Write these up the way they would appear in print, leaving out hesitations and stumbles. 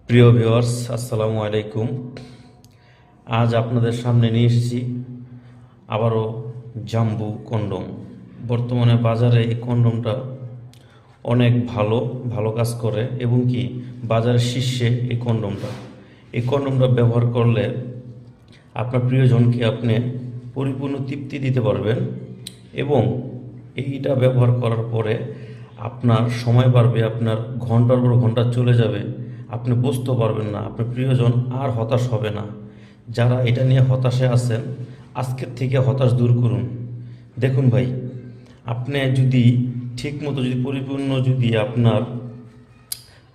প্রিয় ভিউয়ার্স, আসসালামু আলাইকুম। আজ আপনাদের সামনে নিয়ে এসেছি আবারও জাম্বু কন্ডম। বর্তমানে বাজারে এই কন্ডমটা অনেক ভালো ভালো কাজ করে এবং কি বাজারের শীর্ষে এই কন্ডমটা ব্যবহার করলে আপনার প্রিয়জনকে আপনি পরিপূর্ণ তৃপ্তি দিতে পারবেন এবং এইটা ব্যবহার করার পরে আপনার সময় বাড়বে, আপনার ঘন্টার পর ঘন্টা চলে যাবে, আপনি বুঝতে পারবেন না, আপনার প্রিয়জন আর হতাশ হবে না। যারা এটা নিয়ে হতাশে আছেন, আজকের থেকে হতাশ দূর করুন। দেখুন ভাই, আপনি যদি ঠিকমতো যদি পরিপূর্ণ যদি আপনার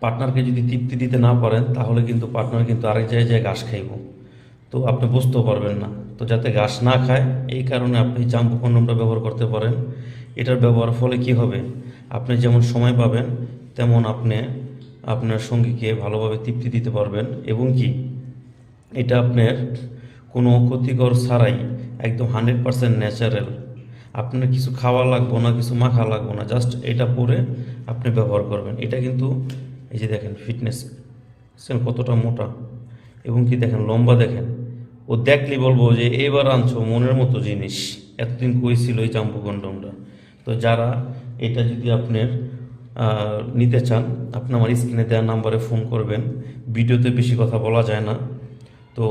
পার্টনারকে যদি তৃপ্তি দিতে না পারেন, তাহলে কিন্তু পার্টনার কিন্তু আরেক জায়গায় ঘাস খাইব, তো আপনি বুঝতেও পারবেন না। তো যাতে ঘাস না খায়, এই কারণে আপনি জাম্বু কন্ডমটা ব্যবহার করতে পারেন। এটার ব্যবহার ফলে কি হবে, আপনি যেমন সময় পাবেন, তেমন আপনি আপনার সঙ্গীকে ভালোভাবে তৃপ্তি দিতে পারবেন এবং কি এটা আপনার কোনো ক্ষতিকর ছাড়াই একদম 100% ন্যাচারাল। আপনার কিছু খাওয়া লাগবো না, কিছু মাখা লাগবো না, জাস্ট এটা পরে আপনি ব্যবহার করবেন। এটা কিন্তু এই যে দেখেন ফিটনেস কতটা মোটা এবং কি দেখেন লম্বা, দেখেন ও দেখলেই বলবো যে এবার আনছো মনের মতো জিনিস। এতদিন কই ছিল এই জাম্বু কন্ডমটা? তো যারা এটা যদি আপনার নিতে চান, আপনি আমার স্ক্রিনে দেওয়া নাম্বারে ফোন করবেন। ভিডিওতে বেশি কথা বলা যায় না, তো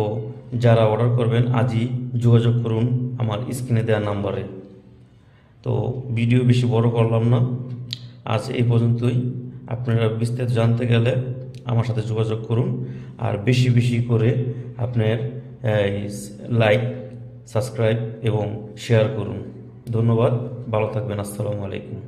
যারা অর্ডার করবেন আজই যোগাযোগ করুন আমার স্ক্রিনে দেওয়া নাম্বারে। তো ভিডিও বেশি বড় করলাম না, আজ এই পর্যন্তই। আপনারা বিস্তারিত জানতে গেলে আমার সাথে যোগাযোগ করুন, আর বেশি বেশি করে আপনার লাইক, সাবস্ক্রাইব এবং শেয়ার করুন। ধন্যবাদ, ভালো থাকবেন। আসসালামু আলাইকুম।